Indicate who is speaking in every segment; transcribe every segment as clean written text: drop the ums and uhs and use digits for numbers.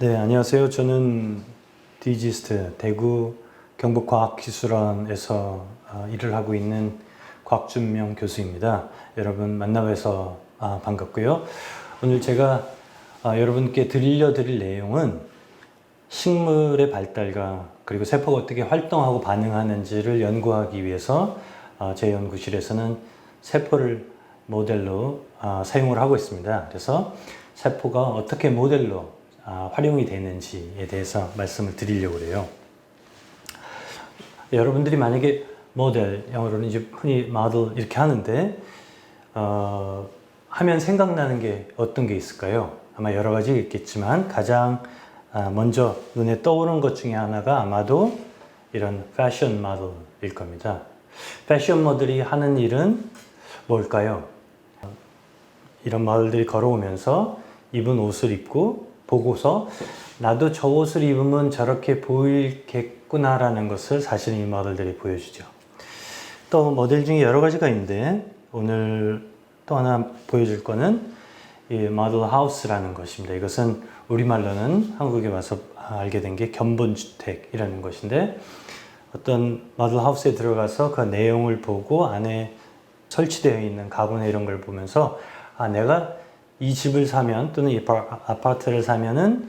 Speaker 1: 네, 안녕하세요. 저는 디지스트 대구 경북과학기술원에서 일을 하고 있는 곽준명 교수입니다. 여러분 만나뵈서 반갑고요. 오늘 제가 여러분께 들려드릴 내용은 식물의 발달과 그리고 세포가 어떻게 활동하고 반응하는지를 연구하기 위해서 제 연구실에서는 세포를 모델로 사용을 하고 있습니다. 그래서 세포가 어떻게 모델로 활용이 되는지에 대해서 말씀을 드리려고 해요. 여러분들이 만약에 모델, 영어로는 이제 흔히 model 이렇게 하는데 하면 생각나는 게 어떤 게 있을까요? 아마 여러 가지 있겠지만 가장 먼저 눈에 떠오르는 것 중에 하나가 아마도 이런 패션 모델일 겁니다. 패션 모델이 하는 일은 뭘까요? 이런 모델들이 걸어오면서 입은 옷을 입고 보고서 나도 저 옷을 입으면 저렇게 보이겠구나라는 것을 사실 이 모델들이 보여주죠. 또 모델 중에 여러 가지가 있는데 오늘 또 하나 보여줄 거는 이 모델 하우스라는 것입니다. 이것은 우리말로는 한국에 와서 알게 된 게 견본주택이라는 것인데 어떤 모델 하우스에 들어가서 그 내용을 보고 안에 설치되어 있는 가구나 이런 걸 보면서 내가 이 집을 사면 또는 이 아파트를 사면은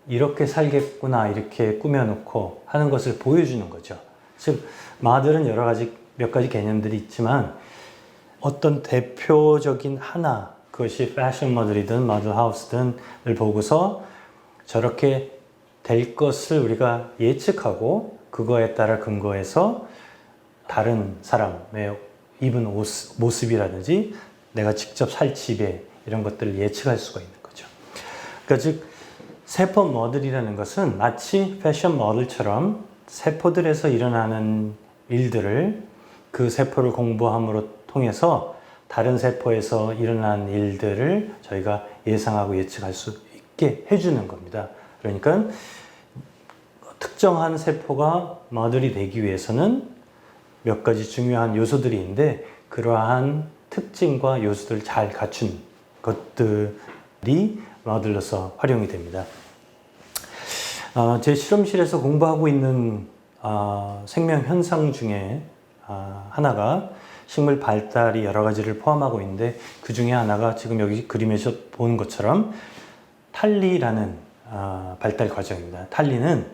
Speaker 1: 이렇게 살겠구나 이렇게 꾸며놓고 하는 것을 보여주는 거죠. 즉 모델은 여러 가지 몇 가지 개념들이 있지만 어떤 대표적인 하나 그것이 패션 모델이든 모델 하우스든을 보고서 저렇게 될 것을 우리가 예측하고 그거에 따라 근거해서 다른 사람의 입은 옷, 모습이라든지 내가 직접 살 집에 이런 것들을 예측할 수가 있는 거죠. 그러니까 즉 세포 모델이라는 것은 마치 패션 모델처럼 세포들에서 일어나는 일들을 그 세포를 공부함으로 통해서 다른 세포에서 일어나는 일들을 저희가 예상하고 예측할 수 있게 해주는 겁니다. 그러니까 특정한 세포가 모델이 되기 위해서는 몇 가지 중요한 요소들이 있는데 그러한 특징과 요소들을 잘 갖춘 것들이 모델로서 활용이 됩니다. 제 실험실에서 공부하고 있는 생명 현상 중에 하나가 식물 발달이 여러 가지를 포함하고 있는데 그 중에 하나가 지금 여기 그림에서 보는 것처럼 탈리라는 발달 과정입니다. 탈리는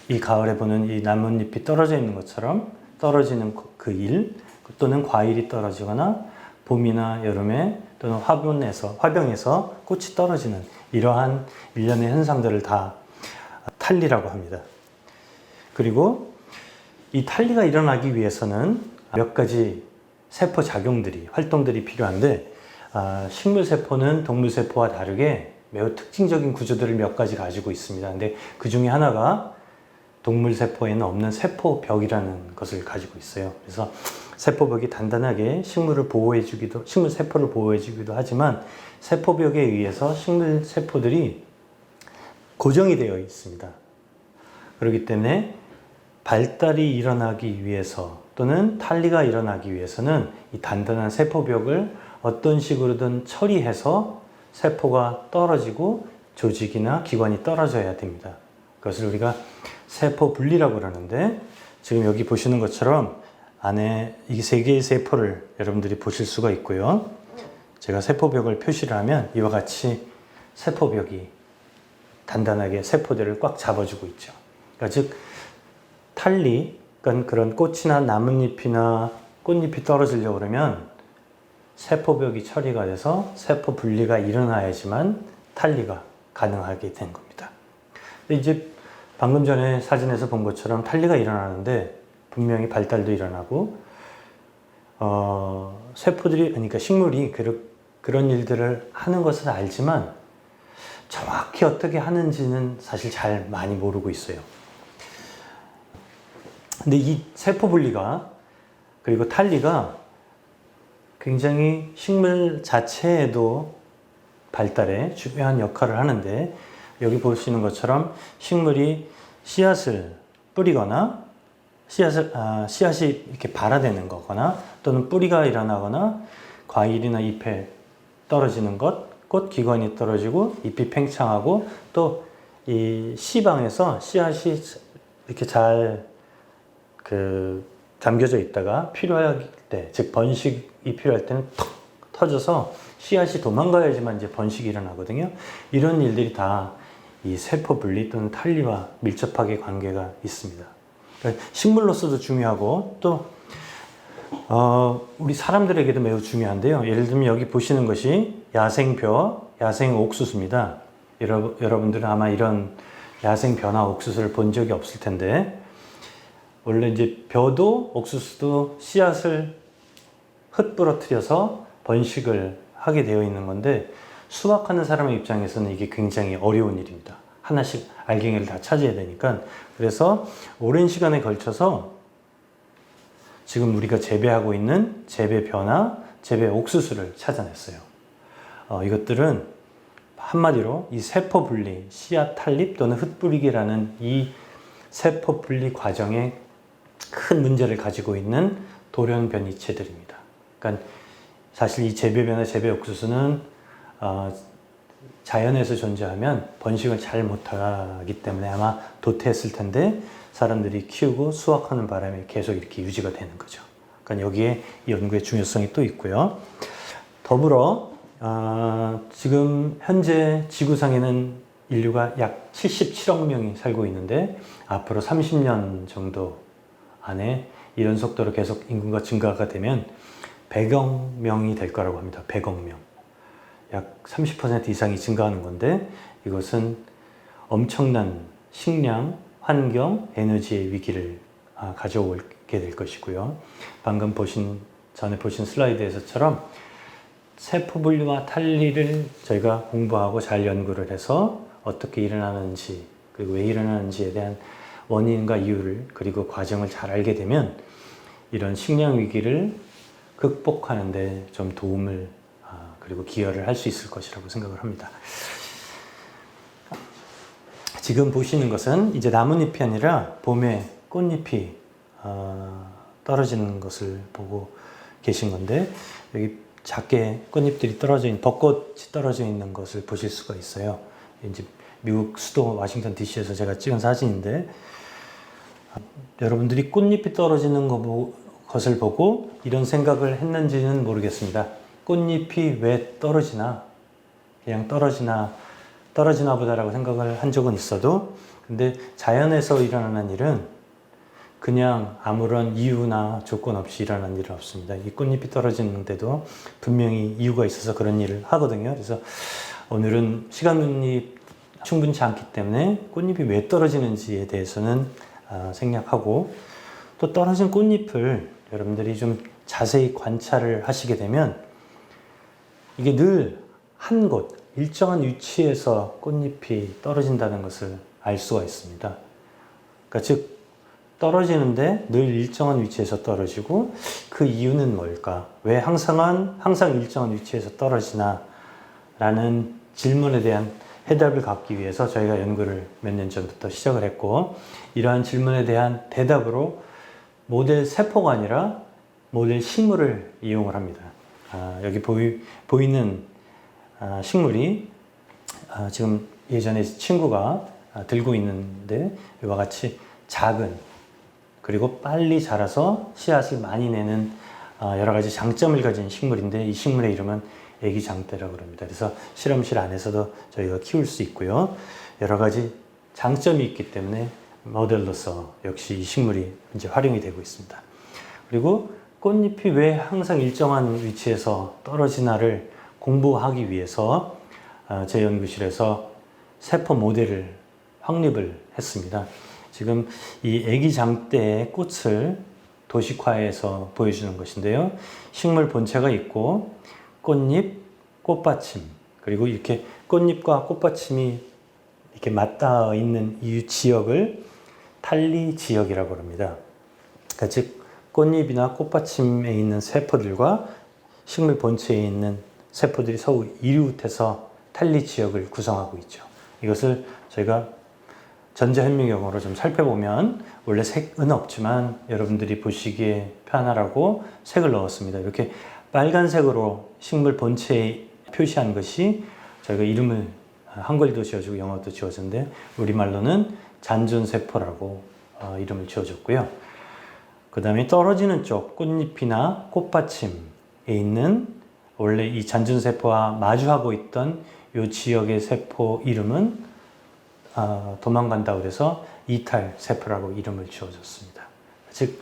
Speaker 1: 이 가을에 보는 이 나뭇잎이 떨어져 있는 것처럼 떨어지는 그 일 또는 과일이 떨어지거나 봄이나 여름에 또는 화병에서 꽃이 떨어지는 이러한 일련의 현상들을 다 탈리라고 합니다. 그리고 이 탈리가 일어나기 위해서는 몇 가지 세포 작용들이, 활동들이 필요한데 식물 세포는 동물 세포와 다르게 매우 특징적인 구조들을 몇 가지 가지고 있습니다. 근데 그 중에 하나가 동물 세포에는 없는 세포벽이라는 것을 가지고 있어요. 그래서 세포벽이 단단하게 식물 세포를 보호해주기도 하지만 세포벽에 의해서 식물 세포들이 고정이 되어 있습니다. 그렇기 때문에 발달이 일어나기 위해서 또는 탈리가 일어나기 위해서는 이 단단한 세포벽을 어떤 식으로든 처리해서 세포가 떨어지고 조직이나 기관이 떨어져야 됩니다. 그것을 우리가 세포 분리라고 그러는데 지금 여기 보시는 것처럼 안에 이 세 개의 세포를 여러분들이 보실 수가 있고요. 제가 세포벽을 표시를 하면 이와 같이 세포벽이 단단하게 세포들을 꽉 잡아주고 있죠. 그러니까 즉 탈리, 그러니까 그런 꽃이나 나뭇잎이나 꽃잎이 떨어지려고 그러면 세포벽이 처리가 돼서 세포 분리가 일어나야지만 탈리가 가능하게 된 겁니다. 근데 이제 방금 전에 사진에서 본 것처럼 탈리가 일어나는데 분명히 발달도 일어나고 세포들이 그러니까 식물이 그런 일들을 하는 것은 알지만 정확히 어떻게 하는지는 사실 잘 많이 모르고 있어요. 근데 이 세포 분리가 그리고 탈리가 굉장히 식물 자체에도 발달에 중요한 역할을 하는데 여기 보시는 것처럼 식물이 씨앗을 뿌리거나 씨앗이 이렇게 발아되는 거거나 또는 뿌리가 일어나거나 과일이나 잎에 떨어지는 것, 꽃 기관이 떨어지고 잎이 팽창하고 또 이 씨방에서 씨앗이 이렇게 잘 잠겨져 있다가 필요할 때, 즉 번식이 필요할 때는 턱 터져서 씨앗이 도망가야지만 이제 번식이 일어나거든요. 이런 일들이 다 이 세포 분리 또는 탈리와 밀접하게 관계가 있습니다. 그러니까 식물로서도 중요하고 또 우리 사람들에게도 매우 중요한데요. 예를 들면 여기 보시는 것이 야생벼, 야생옥수수입니다. 여러분들은 아마 이런 야생벼나 옥수수를 본 적이 없을 텐데 원래 이제 벼도 옥수수도 씨앗을 흩뿌러뜨려서 번식을 하게 되어 있는 건데 수확하는 사람의 입장에서는 이게 굉장히 어려운 일입니다. 하나씩 알갱이를 다 찾아야 되니까. 그래서 오랜 시간에 걸쳐서 지금 우리가 재배하고 있는 재배벼나 재배 옥수수를 찾아냈어요. 이것들은 한마디로 이 세포 분리, 씨앗 탈립 또는 흩뿌리기라는 이 세포 분리 과정에 큰 문제를 가지고 있는 돌연변이체들입니다. 그러니까 사실 이 재배벼나 재배 옥수수는 자연에서 존재하면 번식을 잘 못하기 때문에 아마 도태했을 텐데 사람들이 키우고 수확하는 바람에 계속 이렇게 유지가 되는 거죠. 그러니까 여기에 이 연구의 중요성이 또 있고요. 더불어 지금 현재 지구상에는 인류가 약 77억 명이 살고 있는데 앞으로 30년 정도 안에 이런 속도로 계속 인구가 증가가 되면 100억 명이 될 거라고 합니다. 100억 명. 약 30% 이상이 증가하는 건데 이것은 엄청난 식량, 환경, 에너지의 위기를 가져오게 될 것이고요. 방금 전에 보신 슬라이드에서처럼 세포 분리와 탈리를 저희가 공부하고 잘 연구를 해서 어떻게 일어나는지 그리고 왜 일어나는지에 대한 원인과 이유를 그리고 과정을 잘 알게 되면 이런 식량 위기를 극복하는 데 좀 도움을 그리고 기여를 할 수 있을 것이라고 생각을 합니다. 지금 보시는 것은 이제 나뭇잎이 아니라 봄에 꽃잎이 떨어지는 것을 보고 계신 건데 여기 작게 꽃잎들이 떨어져 있는 벚꽃이 떨어져 있는 것을 보실 수가 있어요. 이제 미국 수도 워싱턴 DC에서 제가 찍은 사진인데 여러분들이 꽃잎이 떨어지는 것을 보고 이런 생각을 했는지는 모르겠습니다. 꽃잎이 왜 떨어지나? 그냥 떨어지나 보다라고 생각을 한 적은 있어도 근데 자연에서 일어나는 일은 그냥 아무런 이유나 조건 없이 일어나는 일은 없습니다. 이 꽃잎이 떨어지는데도 분명히 이유가 있어서 그런 일을 하거든요. 그래서 오늘은 시간이 충분치 않기 때문에 꽃잎이 왜 떨어지는지에 대해서는 생략하고 또 떨어진 꽃잎을 여러분들이 좀 자세히 관찰을 하시게 되면 이게 늘 한 곳, 일정한 위치에서 꽃잎이 떨어진다는 것을 알 수가 있습니다. 그러니까 즉 떨어지는데 늘 일정한 위치에서 떨어지고 그 이유는 뭘까? 왜 항상 일정한 위치에서 떨어지나? 라는 질문에 대한 해답을 갖기 위해서 저희가 연구를 몇 년 전부터 시작을 했고 이러한 질문에 대한 대답으로 모델 세포가 아니라 모델 식물을 이용을 합니다. 여기 보이는 식물이 지금 예전에 친구가 들고 있는데 이와 같이 작은 그리고 빨리 자라서 씨앗을 많이 내는 여러 가지 장점을 가진 식물인데 이 식물의 이름은 애기장대라고 합니다. 그래서 실험실 안에서도 저희가 키울 수 있고요. 여러 가지 장점이 있기 때문에 모델로서 역시 이 식물이 이제 활용이 되고 있습니다. 그리고 꽃잎이 왜 항상 일정한 위치에서 떨어지나를 공부하기 위해서 제 연구실에서 세포 모델을 확립을 했습니다. 지금 이 애기장대의 꽃을 도식화해서 보여주는 것인데요. 식물 본체가 있고 꽃잎, 꽃받침 그리고 이렇게 꽃잎과 꽃받침이 이렇게 맞닿아 있는 이 지역을 탈리 지역이라고 합니다. 그러니까 즉 꽃잎이나 꽃받침에 있는 세포들과 식물 본체에 있는 세포들이 서로 이웃해서 탈리 지역을 구성하고 있죠. 이것을 저희가 전자현미경으로 좀 살펴보면 원래 색은 없지만 여러분들이 보시기에 편하라고 색을 넣었습니다. 이렇게 빨간색으로 식물 본체에 표시한 것이 저희가 이름을 한글도 지어주고 영어도 지어줬는데 우리말로는 잔존세포라고 이름을 지어줬고요. 그 다음에 떨어지는 쪽 꽃잎이나 꽃받침에 있는 원래 이 잔존세포와 마주하고 있던 이 지역의 세포 이름은 도망간다고 해서 이탈세포라고 이름을 지어줬습니다. 즉,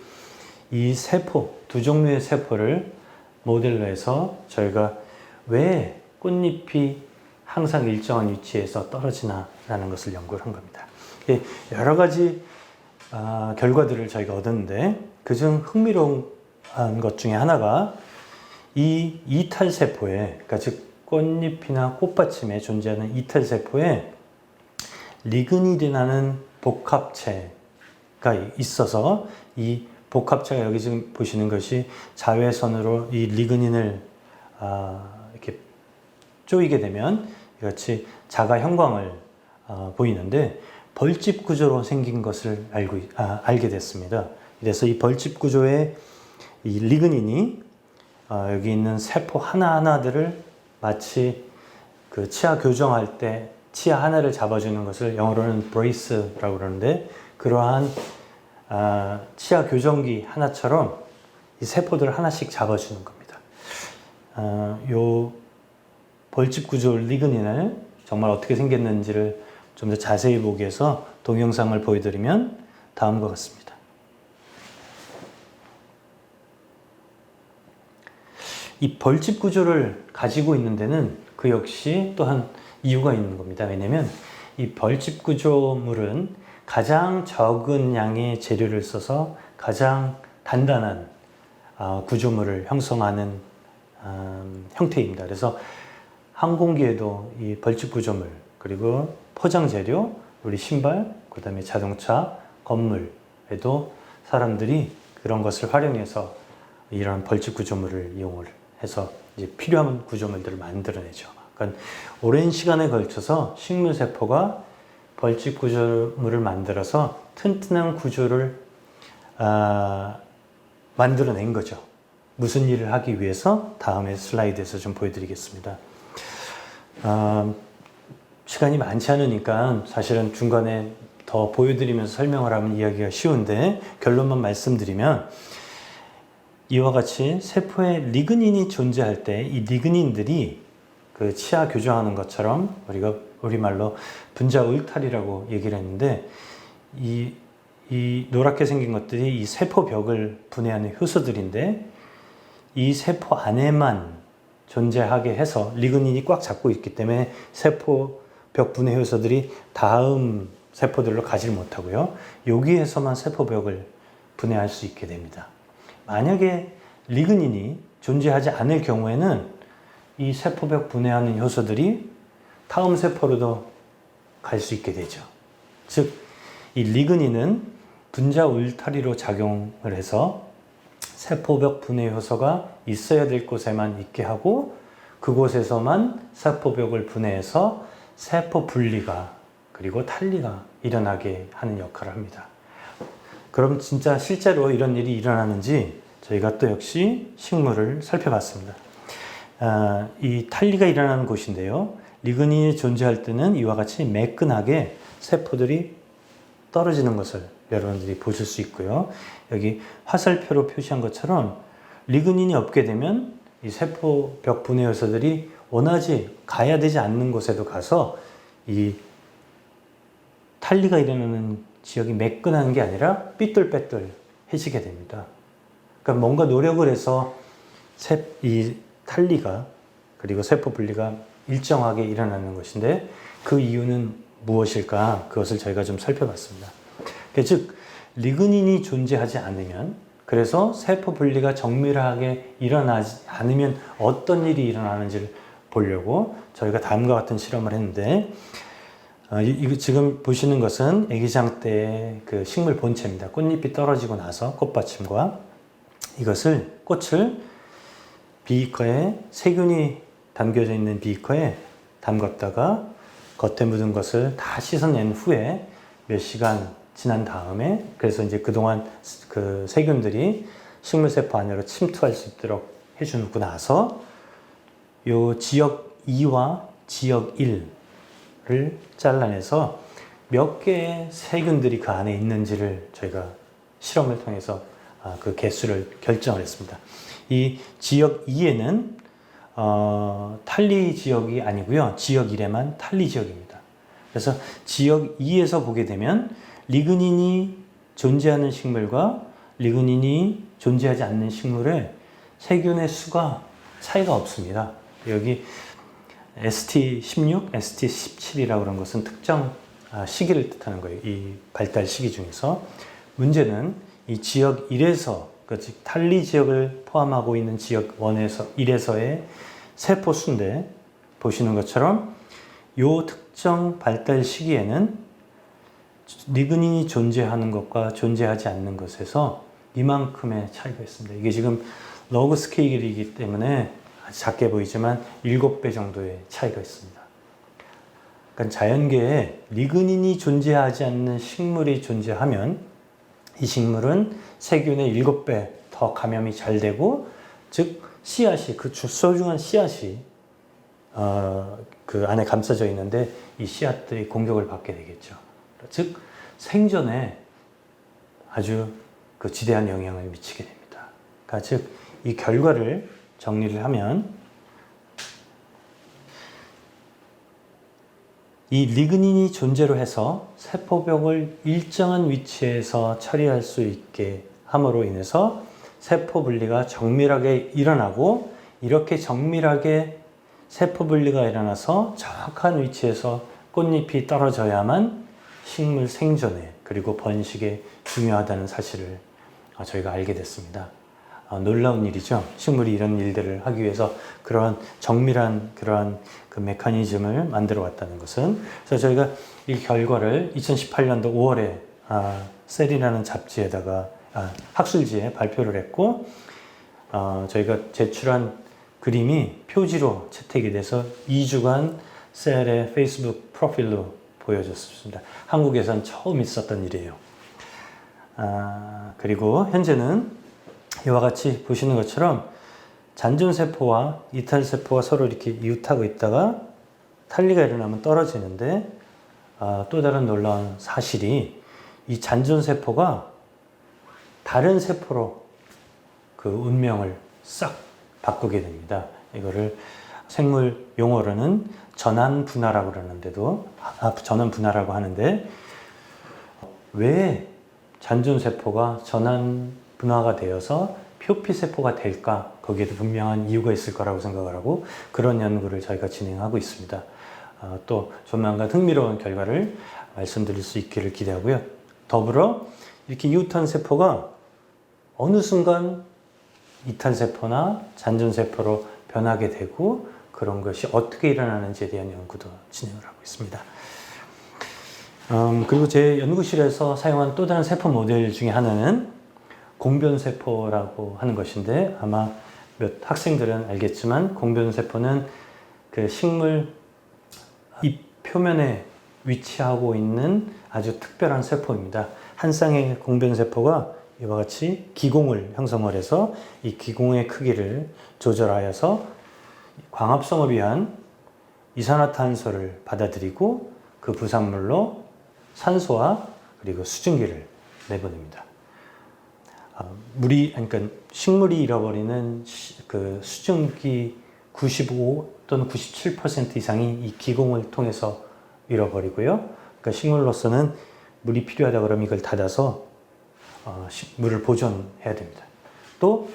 Speaker 1: 이 세포, 두 종류의 세포를 모델로 해서 저희가 왜 꽃잎이 항상 일정한 위치에서 떨어지나 라는 것을 연구를 한 겁니다. 여러 가지 결과들을 저희가 얻었는데 그중 흥미로운 것 중에 하나가 이 이탈세포에, 그러니까 즉 꽃잎이나 꽃받침에 존재하는 이탈세포에 리그닌이라는 복합체가 있어서 이 복합체가 여기 지금 보시는 것이 자외선으로 이 리그닌을 이렇게 쪼이게 되면 이같이 자가 형광을 보이는데 벌집 구조로 생긴 것을 알게 됐습니다. 그래서 이 벌집 구조의 이 리그닌이 여기 있는 세포 하나하나들을 마치 그 치아 교정할 때 치아 하나를 잡아주는 것을 영어로는 브레이스라고 그러는데 그러한 치아 교정기 하나처럼 이 세포들을 하나씩 잡아주는 겁니다. 요 벌집 구조 리그닌을 정말 어떻게 생겼는지를 좀 더 자세히 보기 위해서 동영상을 보여드리면 다음과 같습니다. 이 벌집 구조를 가지고 있는 데는 그 역시 또한 이유가 있는 겁니다. 왜냐하면 이 벌집 구조물은 가장 적은 양의 재료를 써서 가장 단단한 구조물을 형성하는 형태입니다. 그래서 항공기에도 이 벌집 구조물, 그리고 포장 재료, 우리 신발, 그 다음에 자동차, 건물에도 사람들이 그런 것을 활용해서 이런 벌집 구조물을 이용을 해서 이제 필요한 구조물들을 만들어내죠. 그러니까 오랜 시간에 걸쳐서 식물세포가 벌집 구조물을 만들어서 튼튼한 구조를 만들어낸 거죠. 무슨 일을 하기 위해서 다음에 슬라이드에서 좀 보여드리겠습니다. 시간이 많지 않으니까 사실은 중간에 더 보여드리면서 설명을 하면 이야기가 쉬운데 결론만 말씀드리면 이와 같이 세포에 리그닌이 존재할 때 이 리그닌들이 그 치아 교정하는 것처럼 우리가 우리말로 분자 울타리라고 얘기를 했는데 이 노랗게 생긴 것들이 이 세포벽을 분해하는 효소들인데 이 세포 안에만 존재하게 해서 리그닌이 꽉 잡고 있기 때문에 세포벽 분해 효소들이 다음 세포들로 가지 못하고요. 여기에서만 세포벽을 분해할 수 있게 됩니다. 만약에 리그닌이 존재하지 않을 경우에는 이 세포벽 분해하는 효소들이 다음 세포로도 갈 수 있게 되죠. 즉, 이 리그닌은 분자 울타리로 작용을 해서 세포벽 분해 효소가 있어야 될 곳에만 있게 하고 그곳에서만 세포벽을 분해해서 세포 분리가 그리고 탈리가 일어나게 하는 역할을 합니다. 그럼 진짜 실제로 이런 일이 일어나는지 저희가 또 역시 식물을 살펴봤습니다. 이 탈리가 일어나는 곳인데요. 리그닌이 존재할 때는 이와 같이 매끈하게 세포들이 떨어지는 것을 여러분들이 보실 수 있고요. 여기 화살표로 표시한 것처럼 리그닌이 없게 되면 이 세포벽 분해 요소들이 원하지 가야 되지 않는 곳에도 가서 이 탈리가 일어나는 지역이 매끈한 게 아니라 삐뚤빼뚤해지게 됩니다. 그러니까 뭔가 노력을 해서 이 탈리가 그리고 세포 분리가 일정하게 일어나는 것인데 그 이유는 무엇일까? 그것을 저희가 좀 살펴봤습니다. 즉 리그닌이 존재하지 않으면 그래서 세포 분리가 정밀하게 일어나지 않으면 어떤 일이 일어나는지를 보려고 저희가 다음과 같은 실험을 했는데 이거 지금 보시는 것은 애기장 때의 그 식물 본체입니다. 꽃잎이 떨어지고 나서 꽃받침과 이것을 꽃을 비커에 세균이 담겨져 있는 비커에 담갔다가 겉에 묻은 것을 다 씻어낸 후에 몇 시간 지난 다음에, 그래서 이제 그동안 그 세균들이 식물세포 안으로 침투할 수 있도록 해주고 나서 요 지역 2와 지역 1을 잘라내서 몇 개의 세균들이 그 안에 있는지를 저희가 실험을 통해서 그 개수를 결정을 했습니다. 이 지역 2에는 탈리 지역이 아니고요. 지역 1에만 탈리 지역입니다. 그래서 지역 2에서 보게 되면 리그닌이 존재하는 식물과 리그닌이 존재하지 않는 식물의 세균의 수가 차이가 없습니다. 여기 ST16, ST17이라고 그런 것은 특정 시기를 뜻하는 거예요. 이 발달 시기 중에서. 문제는 이 지역 1에서, 즉 탈리 지역을 포함하고 있는 지역 1에서의 세포 수인데, 보시는 것처럼 이 특정 발달 시기에는 리그닌이 존재하는 것과 존재하지 않는 것에서 이만큼의 차이가 있습니다. 이게 지금 러그 스케일이기 때문에 아주 작게 보이지만 7배 정도의 차이가 있습니다. 그러니까 자연계에 리그닌이 존재하지 않는 식물이 존재하면 이 식물은 세균의 7배 더 감염이 잘 되고, 즉 씨앗이, 그 소중한 씨앗이 그 안에 감싸져 있는데 이 씨앗들이 공격을 받게 되겠죠. 즉 생존에 아주 그 지대한 영향을 미치게 됩니다. 그러니까 즉 이 결과를 정리를 하면, 이 리그닌이 존재로 해서 세포벽을 일정한 위치에서 처리할 수 있게 함으로 인해서 세포 분리가 정밀하게 일어나고, 이렇게 정밀하게 세포 분리가 일어나서 정확한 위치에서 꽃잎이 떨어져야만 식물 생존에, 그리고 번식에 중요하다는 사실을 저희가 알게 됐습니다. 놀라운 일이죠. 식물이 이런 일들을 하기 위해서 그러한 정밀한 그러한 그 메커니즘을 만들어 왔다는 것은. 그래서 저희가 이 결과를 2018년도 5월에 셀이라는 잡지에다가 학술지에 발표를 했고, 저희가 제출한 그림이 표지로 채택이 돼서 2주간 셀의 페이스북 프로필로 보여졌습니다. 한국에선 처음 있었던 일이에요. 그리고 현재는 이와 같이 보시는 것처럼 잔존세포와 이탈세포가 서로 이렇게 이웃하고 있다가 탈리가 일어나면 떨어지는데, 또 다른 놀라운 사실이 이 잔존세포가 다른 세포로 그 운명을 싹 바꾸게 됩니다. 이거를 생물 용어로는 전환분화라고 그러는데도, 전환분화라고 하는데, 왜 잔존세포가 전환분화가 되어서 표피세포가 될까? 거기에도 분명한 이유가 있을 거라고 생각을 하고, 그런 연구를 저희가 진행하고 있습니다. 또 조만간 흥미로운 결과를 말씀드릴 수 있기를 기대하고요. 더불어 이렇게 이웃한 세포가 어느 순간 이탈세포나 잔존세포로 변하게 되고, 그런 것이 어떻게 일어나는지에 대한 연구도 진행을 하고 있습니다. 그리고 제 연구실에서 사용한 또 다른 세포 모델 중에 하나는 공변세포라고 하는 것인데, 아마 몇 학생들은 알겠지만 공변세포는 그 식물 잎 표면에 위치하고 있는 아주 특별한 세포입니다. 한 쌍의 공변세포가 이와 같이 기공을 형성을 해서 이 기공의 크기를 조절하여서 광합성을 위한 이산화탄소를 받아들이고 그 부산물로 산소와 그리고 수증기를 내보냅니다. 그러니까 식물이 잃어버리는 그 수증기 95 또는 97% 이상이 이 기공을 통해서 잃어버리고요. 그러니까 식물로서는 물이 필요하다 그러면 이걸 닫아서 물을 보존해야 됩니다. 또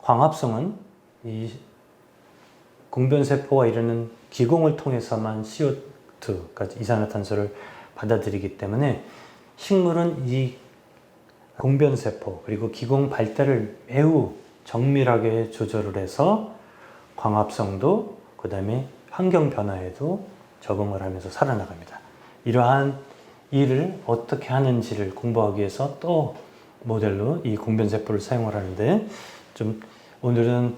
Speaker 1: 광합성은 이 공변세포가 이루는 기공을 통해서만 CO2, 그러니까 이산화탄소를 받아들이기 때문에 식물은 이 공변세포 그리고 기공 발달을 매우 정밀하게 조절을 해서 광합성도 그 다음에 환경 변화에도 적응을 하면서 살아나갑니다. 이러한 일을 어떻게 하는지를 공부하기 위해서 또 모델로 이 공변세포를 사용을 하는데, 좀 오늘은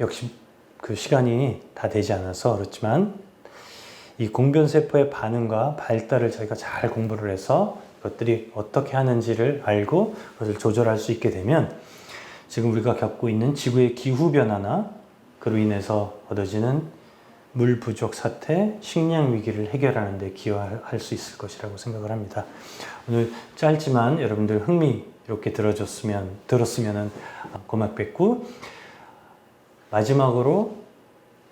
Speaker 1: 역시 그 시간이 다 되지 않아서 그렇지만 이 공변세포의 반응과 발달을 저희가 잘 공부를 해서 이것들이 어떻게 하는지를 알고 그것을 조절할 수 있게 되면 지금 우리가 겪고 있는 지구의 기후변화나 그로 인해서 얻어지는 물 부족 사태, 식량 위기를 해결하는 데 기여할 수 있을 것이라고 생각을 합니다. 오늘 짧지만 여러분들 흥미롭게 들었으면 고맙겠고, 마지막으로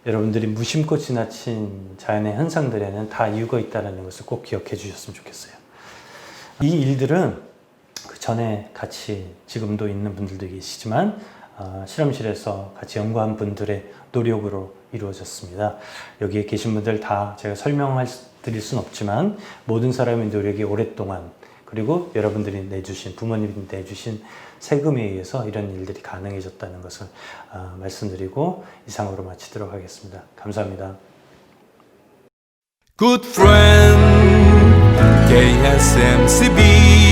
Speaker 1: 여러분들이 무심코 지나친 자연의 현상들에는 다 이유가 있다는 것을 꼭 기억해 주셨으면 좋겠어요. 이 일들은 그 전에 같이 지금도 있는 분들도 계시지만 실험실에서 같이 연구한 분들의 노력으로 이루어졌습니다. 여기에 계신 분들 다 제가 드릴 수는 없지만 모든 사람의 노력이 오랫동안 그리고 여러분들이 부모님이 내주신 세금에 의해서 이런 일들이 가능해졌다는 것을 말씀드리고 이상으로 마치도록 하겠습니다. 감사합니다.
Speaker 2: Good friend, KSMCB